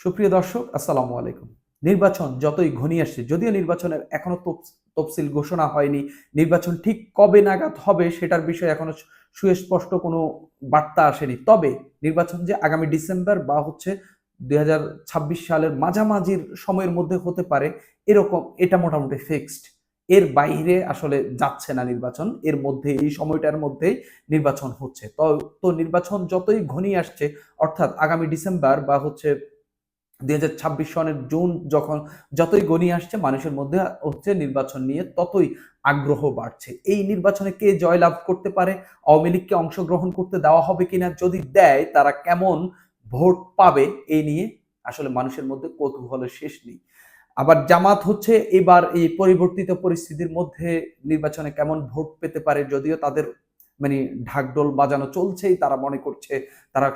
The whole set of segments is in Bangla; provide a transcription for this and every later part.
সুপ্রিয় দর্শক, আসসালামু আলাইকুম। নির্বাচন যতই ঘনিয়ে আসছে, যদিও নির্বাচনের এখনো তফসিল ঘোষণা হয়নি, নির্বাচন ঠিক কবে নাগাদ হবে সেটার বিষয়ে এখনো সুস্পষ্ট কোনো বার্তা আসেনি। তবে নির্বাচন যে আগামী ডিসেম্বর বা ২০২৬ সালের মাঝামাঝির সময়ের মধ্যে হতে পারে, এটা মোটামুটি ফিক্সড। এর বাইরে আসলে যাচ্ছে না নির্বাচন। এর মধ্যে এই সময়টার মধ্যেই নির্বাচন হচ্ছে। তো নির্বাচন যতই ঘনিয়ে আসছে, অর্থাৎ আগামী ডিসেম্বর বা ২০২৬ সনের জুন যতই গনিয়ে আসছে, মানুষের মধ্যে নির্বাচন নিয়ে ততই আগ্রহ বাড়ছে। এই নির্বাচনে কে জয়লাভ করতে পারে, আওয়ামী লীগকে অংশগ্রহণ করতে দেওয়া হবে কিনা, যদি দেয় তারা কেমন ভোট পাবে, এই নিয়ে আসলে মানুষের মধ্যে কৌতূহলের শেষ নেই। আবার জামাত এবার এই পরিবর্তিত পরিস্থিতির মধ্যে নির্বাচনে কেমন ভোট পেতে পারে, যদিও তাদের মানে ঢাকঢোল বাজানো চলছেই, তারা মনে করছে তারা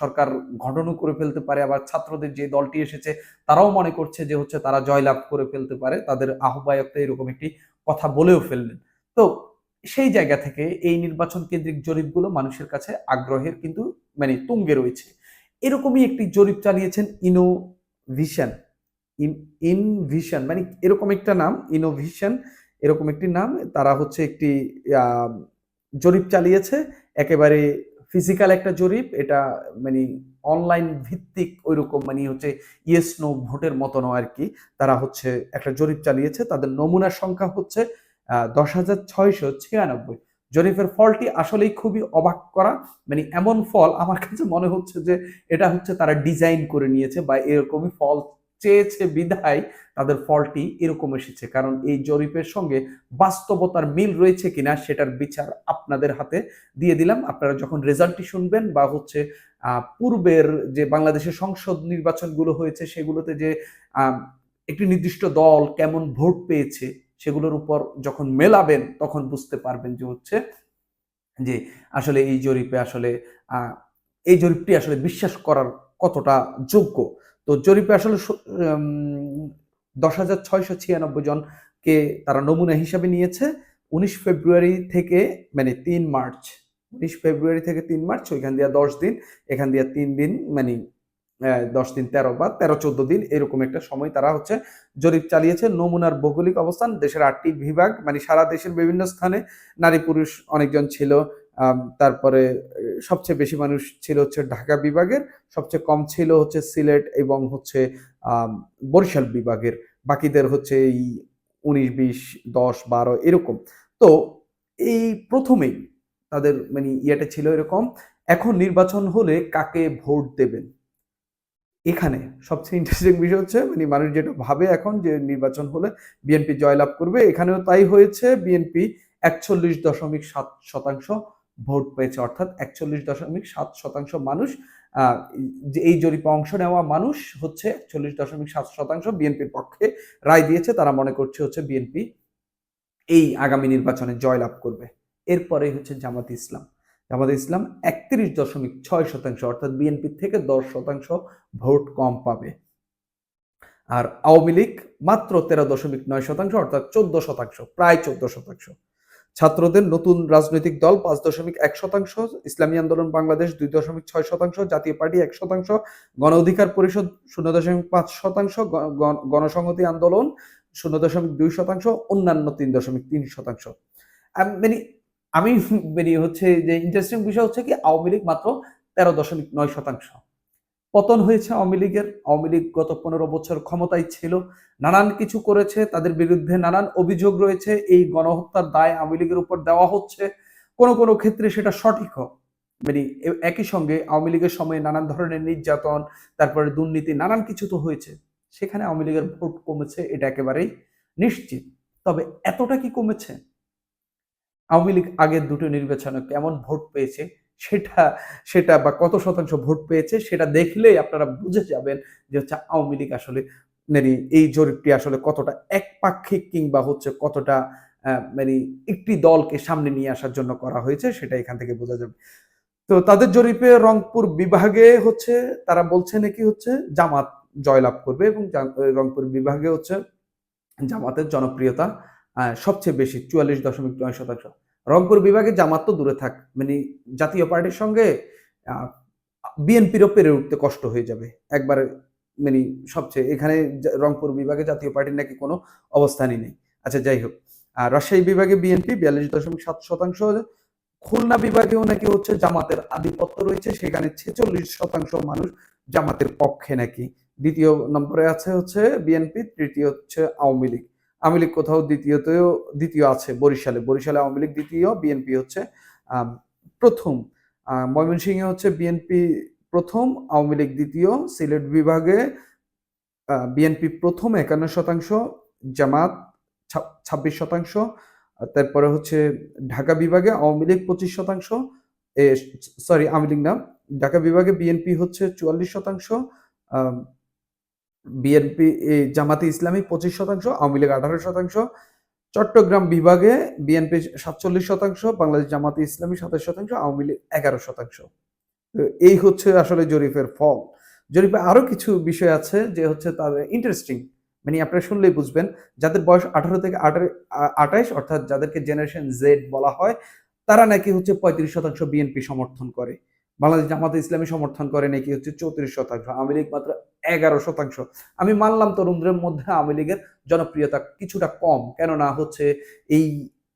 সরকার গঠনও করে ফেলতে পারে। আবার ছাত্রদের যে দলটি এসেছে তারাও মনে করছে যে তারা জয়লাভ করে ফেলতে পারে, তাদের আহ্বায়ক তো এরকম একটি কথা বলেও ফেললেন। তো সেই জায়গা থেকে এই নির্বাচন কেন্দ্রিক জরিপগুলো মানুষের কাছে আগ্রহের কিন্তু তুঙ্গে রয়েছে। এরকমই একটি জরিপ চালিয়েছেন ইনোভিশন। ইনভিশন এরকম একটা নাম, ইনোভিশন এরকম একটি নাম। তারা একটি জরিপ চালিয়েছে, একেবারে ফিজিক্যাল একটা জরিপ। এটা মানে অনলাইন ভিত্তিক, ওইরকম ইয়েস নো ভোটের মতো নয় আর কি। তারা একটা জরিপ চালিয়েছে, তাদের নমুনার সংখ্যা ১০,৬৯৬। জরিপের ফলটি আসলেই খুবই অবাক করা। এমন ফল আমার কাছে মনে হচ্ছে যে এটা তারা ডিজাইন করে নিয়েছে, বা এরকমই ফল চেয়েছে বিধায় তাদের ফলটি এরকম এসেছে। কারণ এই জরিপের সঙ্গে বাস্তবতার মিল রয়েছে কিনা সেটার বিচার আপনাদের হাতে দিয়ে দিলাম। আপনারা যখন রেজাল্টটি শুনবেন, বা পূর্বের যে বাংলাদেশের সংসদ নির্বাচনগুলো হয়েছে সেগুলোতে যে একটি নির্দিষ্ট দল কেমন ভোট পেয়েছে সেগুলোর উপর যখন মেলাবেন, তখন বুঝতে পারবেন যে আসলে এই জরিপটি আসলে বিশ্বাস করার কতটা যোগ্য। তো জরিপে আসলে ১০,৬৯৬ জনকে তারা নমুনা হিসাবে নিয়েছে। ১৯ ফেব্রুয়ারি থেকে ৩ মার্চ, ১৯ ফেব্রুয়ারি থেকে ৩ মার্চ, ওইখান দিয়ে ১০ দিন, এখান দিয়ে ৩ দিন, ১০ দিন ১৩ বা ১৩-১৪ দিন এরকম একটা সময় তারা জরিপ চালিয়েছে। নমুনার ভৌগোলিক অবস্থান দেশের ৮টি বিভাগ, সারা দেশের বিভিন্ন স্থানে নারী পুরুষ অনেকজন ছিল। তারপরে সবচেয়ে বেশি মানুষ ছিল ঢাকা বিভাগের, সবচেয়ে কম ছিল সিলেট এবং বরিশাল বিভাগের। বাকিদের এই ১৯, ২০, ১০, ১২ এরকম। তো এই প্রথমেই তাদের ইয়েটা ছিল এরকম। এখন নির্বাচন হলে কাকে ভোট দেবেন, এখানে সবচেয়ে ইন্টারেস্টিং বিষয় মানুষ যেটা ভাবে এখন, যে নির্বাচন হলে বিএনপি জয়লাভ করবে। এখানেও তাই হয়েছে। বিএনপি ৪১.৭% ভোট পেয়েছে, অর্থাৎ ৪১.৭% মানুষ, যে এই জরিপে অংশ নেওয়া মানুষ ৪১.৭% বিএনপির পক্ষে রায় দিয়েছে। তারা মনে করছে বিএনপি এই আগামী নির্বাচনে জয়লাভ করবে। এরপরে জামাত ইসলাম। জামাত ইসলাম ৩১.৬%, অর্থাৎ বিএনপি থেকে ১০% ভোট কম পাবে। আর আওয়ামী লীগ মাত্র ১৩.৯%, অর্থাৎ ১৪%, প্রায় ১৪%। ছাত্রদের নতুন রাজনৈতিক দল ৫.১%, ইসলামী আন্দোলন বাংলাদেশ ২.৬%, জাতীয় পার্টি ১%, গণ অধিকার পরিষদ ০.৫%, গণসংহতি আন্দোলন ০.২%, অন্যান্য ৩.৩%। আমি যে ইন্টারেস্টিং বিষয় কি, আওয়ামী লীগ মাত্র ১৩.৯%। পতন হয়েছে আওয়ামী লীগের। আওয়ামী লীগ গত ১৫ বছর ক্ষমতায় ছিল, নানান কিছু করেছে, তাদের বিরুদ্ধে নানান অভিযোগ রয়েছে। এই গণহত্যার দায় আওয়ামী লীগের উপর দেওয়া হচ্ছে। কোনো কোনো ক্ষেত্রে সেটা সঠিক হোক। একই সঙ্গে আওয়ামী লীগের সময় নানান ধরনের নির্যাতন, তারপরে দুর্নীতি, নানান কিছু তো হয়েছে। সেখানে আওয়ামী লীগের ভোট কমেছে, এটা একেবারেই নিশ্চিত। তবে এতটা কি কমেছে? আওয়ামী লীগ আগের দুটো নির্বাচনে কেমন ভোট পেয়েছে সেটা সেটা বা কত শতাংশ ভোট পেয়েছে সেটা দেখলেই আপনারা বুঝে যাবেন যে আওয়ামী লীগ আসলে এই জরিপটি আসলে কতটা একপাক্ষিক, কিংবা কতটা একটি দলকে সামনে নিয়ে আসার জন্য করা হয়েছে, সেটা এখান থেকে বোঝা যাবে। তো তাদের জরিপে রংপুর বিভাগে তারা বলছে নাকি জামাত জয়লাভ করবে, এবং রংপুর বিভাগে জামাতের জনপ্রিয়তা সবচেয়ে বেশি, ৪৪.৯%। রংপুর বিভাগে জামাত তো দূরে থাক, জাতীয় পার্টির সঙ্গে বিএনপিরও পেরে উঠতে কষ্ট হয়ে যাবে একবারে। মানে সবচেয়ে এখানে রংপুর বিভাগে জাতীয় পার্টির নাকি কোনো অবস্থানই নেই। আচ্ছা যাই হোক, রাজশাহী বিভাগে বিএনপি 42.7%, খুলনা বিভাগেও নাকি হচ্ছে জামাতের আধিপত্য রয়েছে, সেখানে 46% মানুষ জামাতের পক্ষে নাকি। দ্বিতীয় নম্বরে আছে হচ্ছে বিএনপি, তৃতীয় হচ্ছে আওয়ামী লীগ। আওয়ামী লীগ কোথাও দ্বিতীয় আছে বরিশালে আওয়ামী লীগ দ্বিতীয়, বিএনপি হচ্ছে প্রথম। ময়মনসিংহে হচ্ছে বিএনপি প্রথম, আওয়ামী লীগ দ্বিতীয়। সিলেট বিভাগে বিএনপি প্রথম 51%, জামাত 26%। তারপরে হচ্ছে ঢাকা বিভাগে আওয়ামী লীগ 25%, সরি আওয়ামী লীগ না, ঢাকা বিভাগে বিএনপি হচ্ছে 44%, বিএনপি জামাতে ইসলামী 25%, আওয়ামী লীগ 18%। চট্টগ্রাম বিভাগে বিএনপি 47%, বাংলাদেশ জামাতে ইসলামী 27%, আওয়ামী লীগ 11%। এই হচ্ছে আসলে জরিপের ফল। জরিপে আরো কিছু বিষয় আছে যে হচ্ছে তাদের ইন্টারেস্টিং, মানে আপনারা শুনলেই বুঝবেন। যাদের বয়স 18 থেকে 28, অর্থাৎ যাদেরকে জেনারেশন জেড বলা হয়, তারা নাকি হচ্ছে 35% বিএনপি সমর্থন করে। বাংলাদেশ জামাতে ইসলামী সমর্থন করে নাকি হচ্ছে 34%, আওয়ামী লীগ মাত্র 11%। আমি মানলাম তরুণদের মধ্যে আওয়ামী লীগের জনপ্রিয়তা কিছুটা কম, কেননা হচ্ছে এই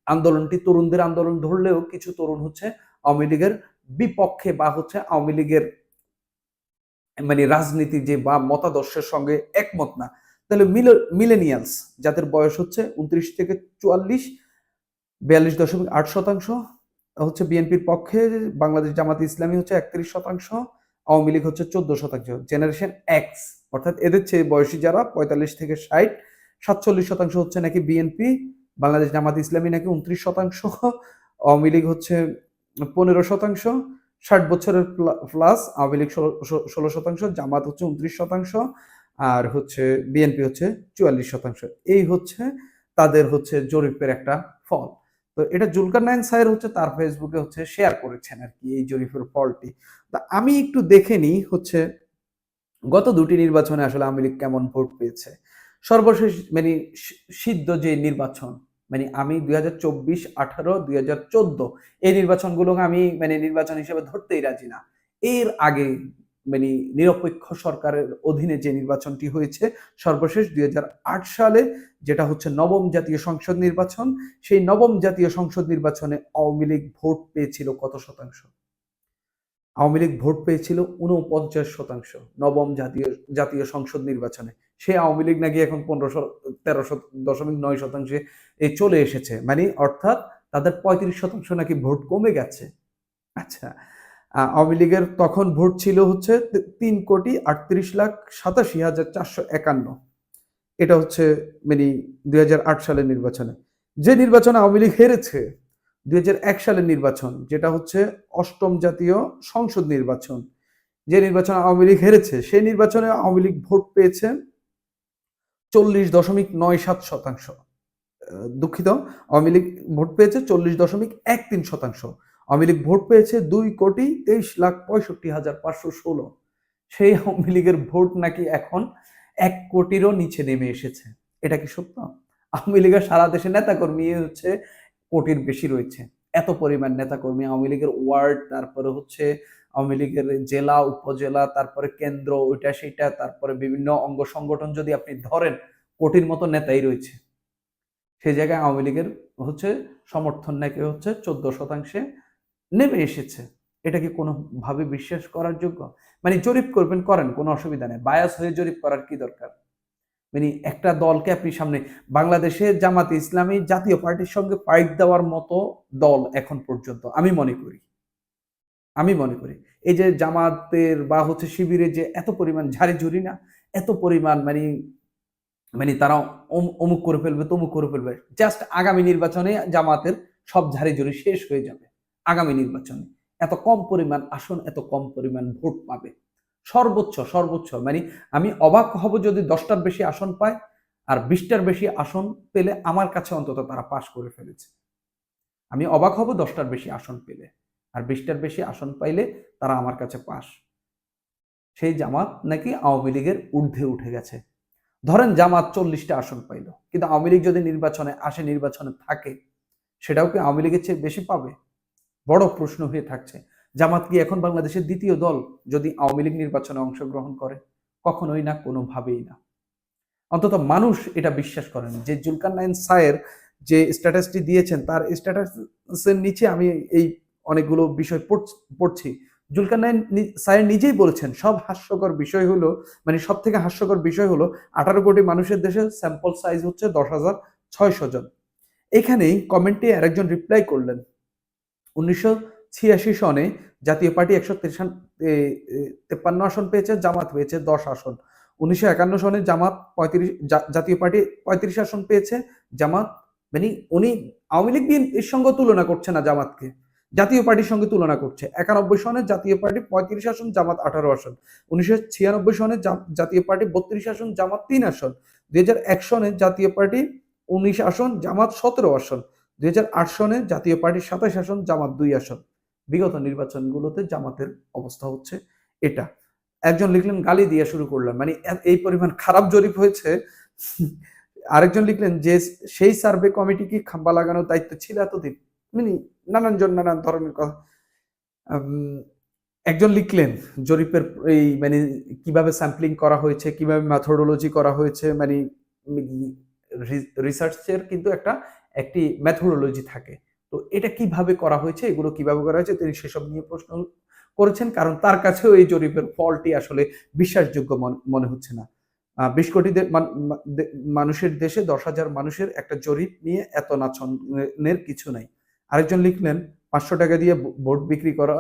আন্দোলনটি তরুণদের আন্দোলন ধরলেও কিছু তরুণ হচ্ছে আওয়ামী লীগের বিপক্ষে বা হচ্ছে আওয়ামী লীগের মানে রাজনীতি যে বা মতাদর্শের সঙ্গে একমত না। তাহলে মিলেনিয়ালস যাদের বয়স হচ্ছে 29 থেকে 44, 42.8% হচ্ছে বিএনপির পক্ষে, বাংলাদেশ জামাত ইসলামী হচ্ছে 31%, আওয়ামী লীগ হচ্ছে 14%। জেনারেশন এক্স অর্থাৎ এদের চেয়ে বয়সী যারা 45 থেকে 60, 47% হচ্ছে নাকি বিএনপি, বাংলাদেশ জামাত ইসলামী নাকি 29%, আওয়ামী লীগ হচ্ছে 15%, 60 বছরের প্লাস আওয়ামী লীগ 16%, জামাত হচ্ছে 29%, আর হচ্ছে বিএনপি হচ্ছে 44%। এই হচ্ছে তাদের হচ্ছে জরিপের একটা ফল। তো এটা জুলকারনাইন স্যার হচ্ছে তার ফেসবুকে হচ্ছে শেয়ার করেছেন আর কি এই জরিপের ফলটি। তা আমি একটু দেখে নিই হচ্ছে গত দুটি নির্বাচনে আসলে আওয়ামী লীগ কেমন ভোট পেয়েছে। সর্বশেষ মানে সিদ্ধ যে নির্বাচন, মানে আমি 2024, 18, 2014 এই নির্বাচনগুলোকে আমি মানে নির্বাচন হিসেবে ধরতেই রাজি না। এর আগে মানে নিরপেক্ষ সরকারের অধীনে যে নির্বাচনটি হয়েছে সর্বশেষ 2008 সালে, যেটা হচ্ছে নবম জাতীয় সংসদ নির্বাচন, সেই নবম জাতীয় সংসদ নির্বাচনে আওয়ামী লীগ ভোট পেয়েছিল কত শতাংশ? আওয়ামী লীগ ভোট পেয়েছিল 49% নবম জাতীয় সংসদ নির্বাচনে। সেই আওয়ামী লীগ নাকি এখন 13.9% চলে এসেছে, মানে অর্থাৎ তাদের 35% নাকি ভোট কমে গেছে। আচ্ছা, আওয়ামী লীগের তখন ভোট ছিল হচ্ছে 3,38,87,451। এটা হচ্ছে মানে 2008 সালের নির্বাচনে। যে নির্বাচনে আওয়ামী লীগ হেরেছে 2001 সালের নির্বাচন, যেটা হচ্ছে অষ্টম জাতীয় সংসদ নির্বাচন, যে নির্বাচনে আওয়ামী লীগ হেরেছে সেই নির্বাচনে আওয়ামী লীগ ভোট পেয়েছে 40.97%। দুঃখিত, আওয়ামী লীগ ভোট পেয়েছে 40.13%। আওয়ামী লীগ ভোট পেয়েছে 2,23,65,516। সেই আওয়ামী লীগের ভোট নাকি এখন 1 কোটিরও নিচে নেমে এসেছে। এটা কি সত্য? আওয়ামী লীগের সারা দেশে নেতাকর্মী হচ্ছে কোটির বেশি রয়েছে। এত পরিমাণ নেতাকর্মী আওয়ামী লীগের ওয়ার্ড, তারপরে হচ্ছে আওয়ামী লীগের জেলা, উপজেলা, তারপরে কেন্দ্র, ওইটা সেইটা, তারপরে বিভিন্ন অঙ্গ সংগঠন যদি আপনি ধরেন, কোটির মতো নেতাই রয়েছে। সেই জায়গায় আওয়ামী লীগের হচ্ছে সমর্থন নাকি হচ্ছে 14% নেমে এসেছে। এটা কি কোনোভাবে বিশ্বাস করার যোগ্য? মানে জরিপ করবেন করেন, কোনো অসুবিধা নেই। বায়াস হয়ে জরিপ করার কি দরকার? মানে একটা দলকে আপনি সামনে, বাংলাদেশে জামাতে ইসলামী জাতীয় পার্টির সঙ্গে ফাইট দেওয়ার মতো দল এখন পর্যন্ত আমি মনে করি এই যে জামাতের বা হচ্ছে শিবিরের যে এত পরিমাণ ঝাড়ি না, এত পরিমাণ মানে মানে তারা অমুক করে ফেলবে, তমুক করে ফেলবে। জাস্ট আগামী নির্বাচনে জামাতের সব ঝাড়ি শেষ হয়ে যাবে। আগামী নির্বাচনে এত কম পরিমাণ আসন, এত কম পরিমাণ ভোট পাবে। সর্বোচ্চ মানে আমি অবাক হব যদি 10টার বেশি আসন পায়, আর 20টার বেশি আসন পেলে আমার কাছে অন্তত তারা পাশ করে ফেলেছে। আমি অবাক হব 10টার বেশি আসন পেলে, আর 20টার বেশি আসন পাইলে তারা আমার কাছে পাশ। সেই জামাত নাকি আওয়ামী লীগের ঊর্ধ্বে উঠে গেছে। ধরেন জামাত 40টা আসন পাইল, কিন্তু আওয়ামী লীগ যদি নির্বাচনে থাকে, সেটাও কি আওয়ামী লীগের চেয়ে বেশি পাবে? বড় প্রশ্ন হয়ে থাকছে। জামাত কি এখন বাংলাদেশের দ্বিতীয় দল যদি আওয়ামী লীগ নির্বাচনে অংশগ্রহণ করে? কখনোই না, কোনোভাবেই না। অন্তত মানুষ এটা বিশ্বাস করেন যে জুলকারনাইন স্যার যে স্ট্যাটাসটি দিয়েছেন তার স্ট্যাটাসের নিচে আমি এই অনেকগুলো বিষয় পড়ছি। জুলকারনাইন স্যার নিজেই বলেছেন সব হাস্যকর বিষয় হলো, মানে সব থেকে হাস্যকর বিষয় হলো 18 কোটি মানুষের দেশে স্যাম্পল সাইজ হচ্ছে 10,600 জন। এখানেই কমেন্টে আরেকজন রিপ্লাই করলেন, 1986 সনে জাতীয় পার্টি 153 আসন পেয়েছে, জামাত পেয়েছে 10 আসন। 1951 সনে জামাত 35, জাতীয় পার্টি 35 আসন পেয়েছে, জামাত, মানে উনি আওয়ামী লীগ বিএনপির সঙ্গে তুলনা করছে না জামাতকে, জাতীয় পার্টির সঙ্গে তুলনা করছে। 91 সনে জাতীয় পার্টি 35 আসন, জামাত 18 আসন। 1996 সনে জাতীয় পার্টি 32 আসন, জামাত 3 আসন। 2001 সনে জাতীয় পার্টি 19 আসন, জামাত 17 আসন। 2008 সনে জাতীয় পার্টির 27 আসন, জামাত 2 আসন। বিগত নির্বাচনগুলোতে জামাতের অবস্থা হচ্ছে এটা। একজন লিখলেন গালি দিয়ে শুরু করলাম, মানে এই পরিমাণ খারাপ জরিপ হয়েছে। আরেকজন লিখলেন যে সেই সার্ভে কমিটি কি খাম্বা লাগানোর দায়িত্ব ছিল এতদিন, মানে নানান ধরনের কথা। একজন লিখলেন জরিপের এই মানে কিভাবে স্যাম্পলিং করা হয়েছে, কিভাবে মেথোডোলজি করা হয়েছে, মানে রিসার্চের কিন্তু একটি মেথোডোলজি থাকে। তো এটা কিভাবে করা হয়েছে, এগুলো কিভাবে করা হয়েছে, তিনি সেসব নিয়ে প্রশ্ন করেছেন, কারণ তার কাছেও এই জরিপের ফলটি আসলে বিশ্বাসযোগ্য মনে হচ্ছে না। 20 কোটি মানুষের দেশে 10,000 মানুষের একটা জরিপ নিয়ে এত নাচনের কিছু নাই। আরেকজন লিখলেন 500 টাকা দিয়ে ভোট বিক্রি করা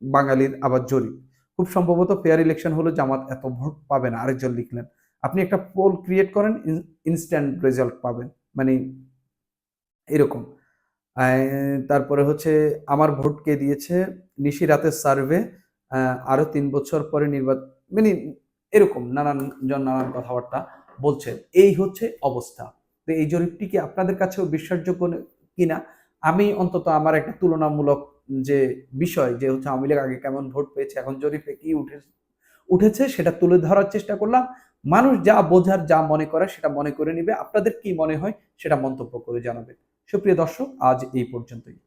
বাঙালির আবার জরিপ। খুব সম্ভবত ফেয়ার ইলেকশন হলে জামাত এত ভোট পাবে না। আরেকজন লিখলেন, আপনি একটা পোল ক্রিয়েট করেন, ইনস্ট্যান্ট রেজাল্ট পাবেন। মানে এরকম। তারপরে হচ্ছে আমার ভোট কে দিয়েছে, নিশি রাতের সার্ভে, আরো 3 বছর পরে মানে এরকম নানান কথাবার্তা বলছেন। এই হচ্ছে অবস্থা। তো এই জরিপটি কি আপনাদের কাছেও বিশ্বাসযোগ্য কিনা? আমি অন্তত আমার একটা তুলনামূলক যে বিষয় যে হচ্ছে আওয়ামী লীগ আগে কেমন ভোট পেয়েছে, এখন জরিপে কি উঠেছে সেটা তুলে ধরার চেষ্টা করলাম। মানুষ যা বোঝার, যা মনে করে সেটা মনে করে নিবে। আপনাদের কি মনে হয় সেটা মন্তব্য করে জানাবেন। সুপ্রিয় দর্শক, আজ এই পর্যন্তই।